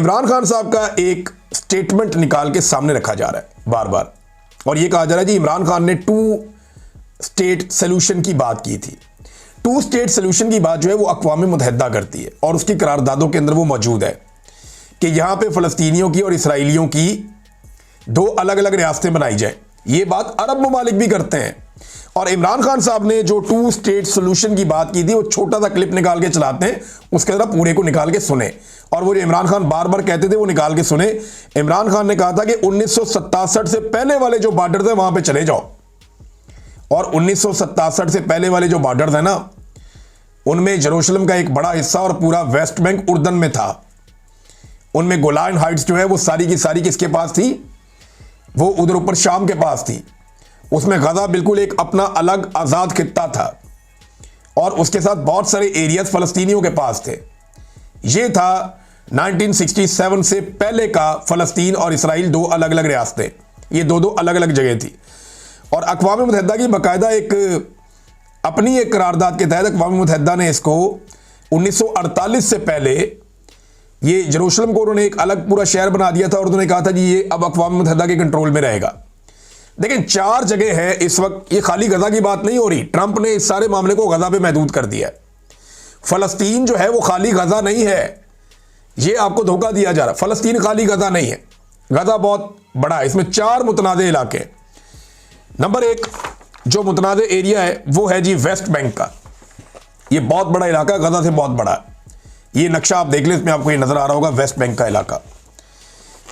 इमरान खान साहब का एक स्टेटमेंट निकाल के सामने रखा जा रहा है बार बार, और ये कहा जा रहा है जी इमरान खान ने 2 स्टेट सोल्यूशन की बात की थी। 2 स्टेट सोल्यूशन की बात जो है वो अक़वाम मुत्तहिदा करती है और उसकी करारदादों के अंदर वो मौजूद है कि यहां पे फ़लस्तीनियों की और इसराइलियों की 2 अलग अलग रियासतें बनाई जाए। ये बात अरब ममालिक भी करते हैं, और इमरान खान साहब ने जो 2 स्टेट सोल्यूशन की बात की थी वो छोटा सा क्लिप निकाल के चलाते हैं, उसके अंदर पूरे को निकाल के सुने, और वो जो इमरान खान बार बार कहते थे वो निकाल के सुने। इमरान खान ने कहा था कि 1967 से पहले वाले जो बॉर्डर थे वहां पे चले जाओ, और 1967 से पहले वाले जो बॉर्डर थे ना उनमें यरूशलेम का एक बड़ा हिस्सा और पूरा वेस्ट बैंक उर्दन में था। उनमें गोलान हाइट्स जो है वो सारी की सारी किसके पास थी, वो उधर ऊपर शाम के पास थी। उसमें गजा बिल्कुल एक अपना अलग आज़ाद खित्ता था, और उसके साथ बहुत सारे एरियाज फ़लस्तीनियों के पास थे। ये था 1967 से पहले का फ़लस्तीन और इसराइल 2 अलग अलग रियासतें, ये 2 अलग अलग जगह थी। और अक़वाम मुत्तहिदा की बाकायदा एक अपनी एक करारदाद के तहत अक़वाम मुत्तहिदा ने इसको 1948 से पहले ये यरूशलेम को उन्होंने एक अलग पूरा शहर बना दिया था, और उन्होंने कहा था जी ये अब अक़वाम मुत्तहिदा के कंट्रोल में रहेगा। लेकिन 4 जगह है इस वक्त, ये खाली गजा की बात नहीं हो रही। ट्रंप ने इस सारे मामले को गजा पे महदूद कर दिया है। फ़लस्तीन जो है वो खाली गजा नहीं है, ये आपको धोखा दिया जा रहा है। फ़लस्तीन खाली गजा नहीं है, गजा बहुत बड़ा है। इसमें 4 मुतनाज़ इलाके। नंबर 1 जो मुतनाज़ एरिया है वो है जी वेस्ट बैंक का। ये बहुत बड़ा इलाका, गजा से बहुत बड़ा है। ये नक्शा आप देख लें, इसमें आपको ये नजर आ रहा होगा वेस्ट बैंक का इलाका।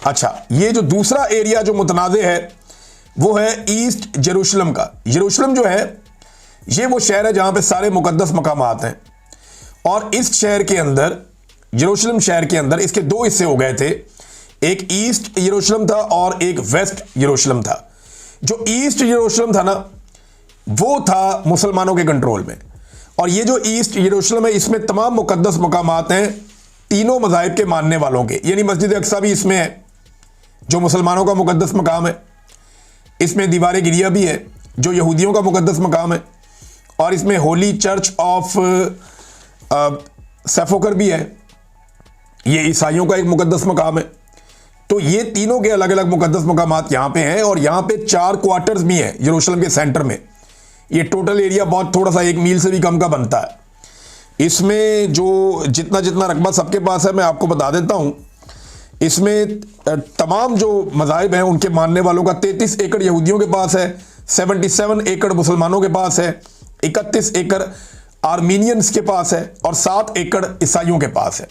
अच्छा, ये जो दूसरा एरिया जो मुतनाज़ है वो है ईस्ट यरूशलेम का। यरूशलेम जो है ये वो शहर है जहां पे सारे मुकद्दस मकामात हैं, और इस शहर के अंदर, यरूशलेम शहर के अंदर इसके 2 हिस्से हो गए थे। एक ईस्ट यरूशलेम था और एक वेस्ट यरूशलेम था। जो ईस्ट यरूशलेम था ना वो था मुसलमानों के कंट्रोल में, और ये जो ईस्ट यरूशलेम है इसमें तमाम मुकद्दस मकामात हैं तीनों मज़ाहिब के मानने वालों के, यानी मस्जिद अक्सा भी इसमें है जो मुसलमानों का मुकद्दस मकाम है। इसमें दीवार गिरिया भी है जो यहूदियों का मुकद्दस मकाम है, और इसमें होली चर्च ऑफ सेफोकर भी है, ये ईसाइयों का एक मुकद्दस मकाम है। तो ये तीनों के अलग अलग मुकद्दस मकामात यहाँ पे हैं, और यहाँ पे 4 क्वार्टर्स भी हैं यरूशलेम के सेंटर में। ये टोटल एरिया बहुत थोड़ा सा 1 मील से भी कम का बनता है। इसमें जो जितना जितना रकबा सबके पास है मैं आपको बता देता हूँ। इसमें तमाम जो मज़ाहिब हैं उनके मानने वालों का 33 एकड़ यहूदियों के पास है, 77 एकड़ मुसलमानों के पास है, 31 एकड़ आर्मीनियंस के पास है, और 7 एकड़ ईसाइयों के पास है।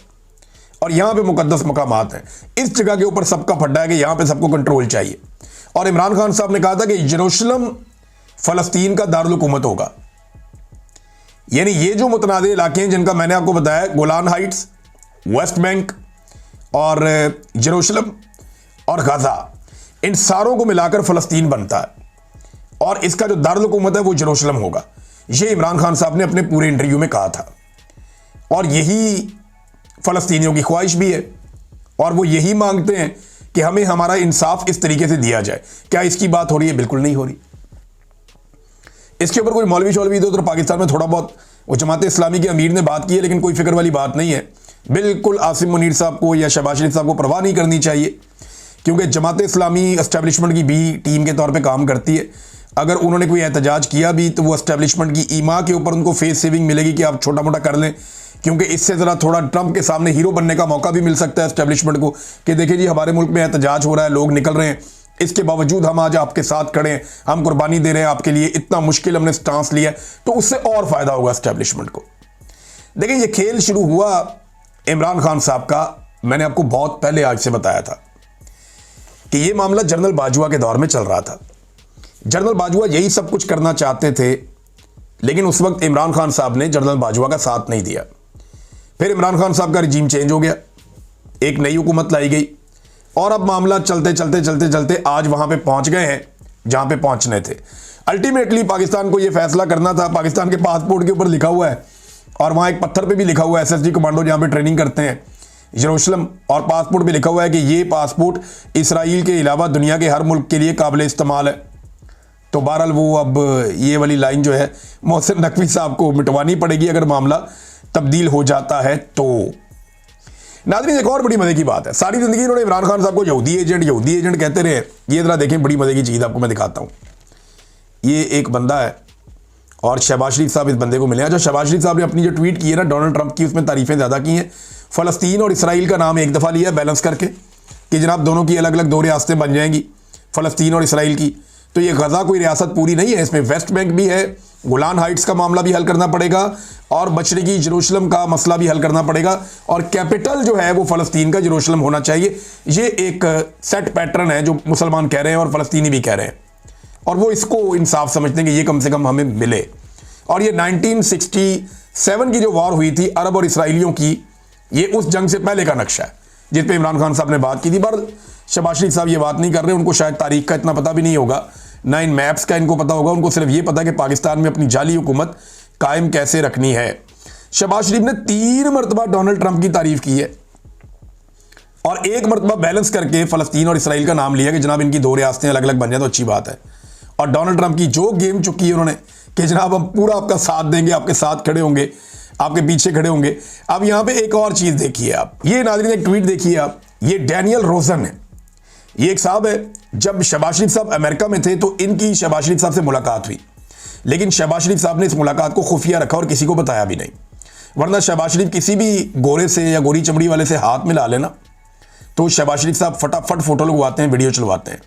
और यहाँ पे मुकद्दस मकामात हैं। इस जगह के ऊपर सबका फड्डा है कि यहाँ पे सबको कंट्रोल चाहिए। और इमरान खान साहब ने कहा था कि यरूशलेम फ़लस्तीन का दारुल हुकूमत होगा। यानी ये जो मुतनाज़ इलाके हैं जिनका मैंने आपको बताया, गोलान हाइट्स, वेस्ट बैंक और यरूशलेम और गजा, इन सारों को मिलाकर फ़लस्तीन बनता है, और इसका जो दारुल हुकूमत है वो यरूशलेम होगा। ये इमरान खान साहब ने अपने पूरे इंटरव्यू में कहा था, और यही फ़लस्तीनियों की ख्वाहिश भी है, और वो यही मांगते हैं कि हमें हमारा इंसाफ इस तरीके से दिया जाए। क्या इसकी बात हो रही है? बिल्कुल नहीं हो रही। इसके ऊपर कोई मौलवी शौलवी इधर पाकिस्तान में थोड़ा बहुत वो जमात इस्लामी के अमीर ने बात की है, लेकिन कोई फिक्र वाली बात नहीं है। बिल्कुल आसिम मुनीर साहब को या शहबाज शरीफ साहब को परवाह नहीं करनी चाहिए, क्योंकि जमात इस्लामी एस्टेब्लिशमेंट की भी टीम के तौर पे काम करती है। अगर उन्होंने कोई एहतजाज किया भी तो वो एस्टेब्लिशमेंट की ईमा के ऊपर उनको फेस सेविंग मिलेगी कि आप छोटा मोटा कर लें, क्योंकि इससे ज़रा थोड़ा ट्रंप के सामने हीरो बनने का मौका भी मिल सकता है एस्टेब्लिशमेंट को कि देखिए जी हमारे मुल्क में एहतजाज हो रहा है, लोग निकल रहे हैं, इसके बावजूद हम आज आपके साथ खड़े हैं, हम कुर्बानी दे रहे हैं आपके लिए, इतना मुश्किल हमने स्टांस लिया है, तो उससे और फ़ायदा होगा एस्टेब्लिशमेंट को। देखिए ये खेल शुरू हुआ इमरान खान साहब का, मैंने आपको बहुत पहले आज से बताया था कि ये मामला जनरल बाजवा के दौर में चल रहा था। जनरल बाजवा यही सब कुछ करना चाहते थे, लेकिन उस वक्त इमरान खान साहब ने जनरल बाजवा का साथ नहीं दिया। फिर इमरान खान साहब का रिजीम चेंज हो गया, एक नई हुकूमत लाई गई, और अब मामला चलते चलते चलते चलते आज वहां पे पहुंच गए हैं जहां पे पहुंचने थे। अल्टीमेटली पाकिस्तान को यह फैसला करना था, पाकिस्तान के पासपोर्ट के ऊपर लिखा हुआ है, और वहां एक पत्थर पे भी लिखा हुआ है SSG कमांडो जहां पे ट्रेनिंग करते हैं यरूशलेम, और पासपोर्ट पे लिखा हुआ है कि ये पासपोर्ट इसराइल के अलावा दुनिया के हर मुल्क के लिए काबिल इस्तेमाल है। तो बहरहाल वो अब ये वाली लाइन जो है मोहसिन नकवी साहब को मिटवानी पड़ेगी अगर मामला तब्दील हो जाता है तो। नाज़रीन, एक और बड़ी मजे की बात है, सारी जिंदगी इन्होंने इमरान खान साहब को यहूदी एजेंट कहते रहे। ये जरा देखें, बड़ी मजे की चीज़ आपको मैं दिखाता हूँ। ये एक बंदा है और शहबाज शरीफ साहब इस बंदे को मिले हैं। जो शहबाज शरीफ साहब ने अपनी जो ट्वीट की है ना डोनाल्ड ट्रंप की, उसमें तारीफें ज़्यादा की हैं। फ़लस्तीन और इसराइल का नाम एक दफ़ा लिया बैलेंस करके कि जनाब दोनों की अलग अलग 2 रियासतें बन जाएंगी, फ़लस्तीन और इसराइल की। तो ये गज़ा कोई रियासत पूरी नहीं है, इसमें वेस्ट बैंक भी है, गोलान हाइट्स का मामला भी हल करना पड़ेगा और मशरिकी यरूशलेम का मसला भी हल करना पड़ेगा, और कैपिटल जो है वो फ़लस्तीन का यरूशलेम होना चाहिए। ये एक सेट पैटर्न है जो मुसलमान कह रहे हैं और फ़लस्तीनी भी कह रहे हैं, और वो इसको इंसाफ समझते हैं कि ये कम से कम हमें मिले। और ये 1967 की जो वॉर हुई थी अरब और इसराइलियों की, ये उस जंग से पहले का नक्शा है जिस पे इमरान खान साहब ने बात की थी। पर शहबाज शरीफ साहब ये बात नहीं कर रहे, उनको शायद तारीख का इतना पता भी नहीं होगा, ना इन मैप्स का इनको पता होगा। उनको सिर्फ ये पता है कि पाकिस्तान में अपनी जाली हुकूमत कायम कैसे रखनी है। शहबाज शरीफ ने 3 मरतबा डोनाल्ड ट्रंप की तारीफ की है और 1 मरतबा बैलेंस करके फ़लस्तीन और इसराइल का नाम लिया कि जनाब इनकी 2 रियासतें अलग अलग बन जाए तो अच्छी बात है। और डोनाल्ड ट्रंप की जो गेम चुकी है उन्होंने कि जनाब हम पूरा आपका साथ देंगे, आपके साथ खड़े होंगे, आपके पीछे खड़े होंगे। अब यहां पे एक और चीज देखिए आप, ये नाज़रीन एक ट्वीट देखिए आप, ये डैनियल रोजन है, ये एक साहब है। जब शहबाज शरीफ साहब अमेरिका में थे तो इनकी शहबाज शरीफ साहब से मुलाकात हुई, लेकिन शहबाज शरीफ साहब ने इस मुलाकात को खुफिया रखा और किसी को बताया भी नहीं। वरना शहबाज शरीफ किसी भी गोरे से या गोरी चमड़ी वाले से हाथ मिला लेना तो शहबाज शरीफ साहब फटाफट फोटो लगवाते हैं, वीडियो चलवाते हैं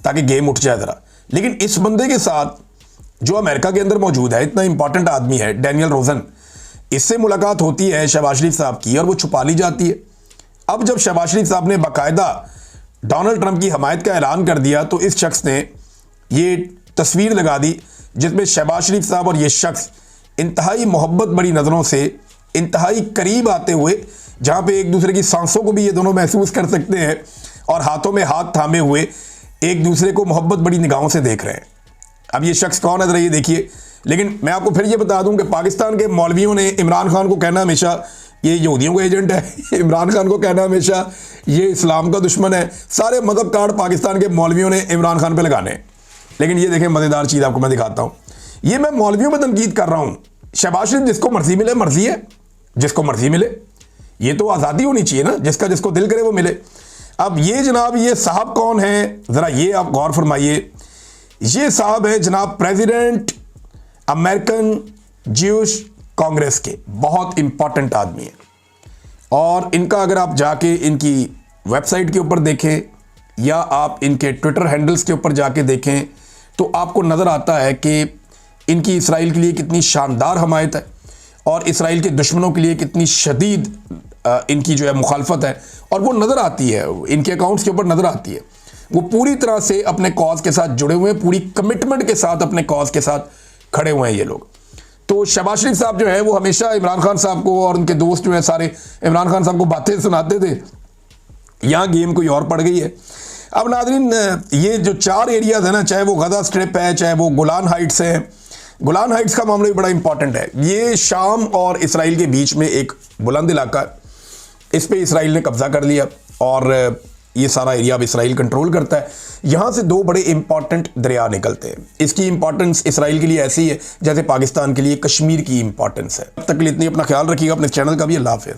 ताकि गेम उठ जाए ज़रा। लेकिन इस बंदे के साथ जो अमेरिका के अंदर मौजूद है, इतना इंपॉर्टेंट आदमी है डैनियल रोजन, इससे मुलाकात होती है शहबाज शरीफ साहब की और वो छुपा ली जाती है। अब जब शहबाज शरीफ साहब ने बाकायदा डोनाल्ड ट्रंप की हमायत का ऐलान कर दिया तो इस शख्स ने ये तस्वीर लगा दी जिसमें शहबाज शरीफ साहब और ये शख्स इंतहाई मोहब्बत बड़ी नज़रों से इंतहाई करीब आते हुए, जहाँ पे एक दूसरे की सांसों को भी ये दोनों महसूस कर सकते हैं और हाथों में हाथ थामे हुए एक दूसरे को मोहब्बत बड़ी निगाहों से देख रहे हैं। अब ये शख्स कौन है ज़रा ये देखिए। लेकिन मैं आपको फिर ये बता दूं कि पाकिस्तान के मौलवियों ने इमरान खान को कहना हमेशा ये यहूदियों का एजेंट है, इमरान खान को कहना हमेशा ये इस्लाम का दुश्मन है। सारे मदद कार्ड पाकिस्तान के मौलवियों ने इमरान खान पे लगाने। लेकिन ये देखें मज़ेदार चीज़ आपको मैं दिखाता हूँ। ये मैं मौलवियों पर तनकीद कर रहा हूँ। शहबाज शरीफ जिसको मर्जी मिले, मर्जी है, जिसको मर्जी मिले, ये तो आज़ादी होनी चाहिए ना, जिसका जिसको दिल करे वो मिले। अब ये जनाब ये साहब कौन है ज़रा ये आप गौर फरमाइए। ये साहब है जनाब प्रेसिडेंट अमेरिकन ज्यूश कांग्रेस के, बहुत इंपॉर्टेंट आदमी है। और इनका अगर आप जाके इनकी वेबसाइट के ऊपर देखें या आप इनके ट्विटर हैंडल्स के ऊपर जाके देखें तो आपको नज़र आता है कि इनकी इसराइल के लिए कितनी शानदार हमायत है और इसराइल के दुश्मनों के लिए कितनी शदीद इनकी जो है मुखालफत है। और वो नज़र आती है, इनके अकाउंट्स के ऊपर नज़र आती है। वो पूरी तरह से अपने कॉज के साथ जुड़े हुए हैं, पूरी कमिटमेंट के साथ अपने कॉज के साथ खड़े हुए हैं ये लोग। तो शहबाज शरीफ साहब जो है वो हमेशा इमरान खान साहब को और उनके दोस्त जो है सारे इमरान खान साहब को बातें सुनाते थे। यहाँ गेम कोई और पड़ गई है। अब नाज़रीन ये जो 4 एरियाज़ है ना, चाहे वो गज़ा स्ट्रिप है, चाहे वो गोलान हाइट्स है, गोलान हाइट्स का मामला भी बड़ा इंपॉर्टेंट है। ये शाम और इसराइल के बीच में एक बुलंद इलाका है, इस पे इसराइल ने कब्जा कर लिया और ये सारा एरिया अब इसराइल कंट्रोल करता है। यहाँ से 2 बड़े इंपॉर्टेंट दरिया निकलते हैं। इसकी इंपॉर्टेंस इसराइल के लिए ऐसी है जैसे पाकिस्तान के लिए कश्मीर की इंपॉर्टेंस है। तब तक के लिए इतनी अपना ख्याल रखिएगा, अपने चैनल का भी। अल्लाह हाफ़िज़।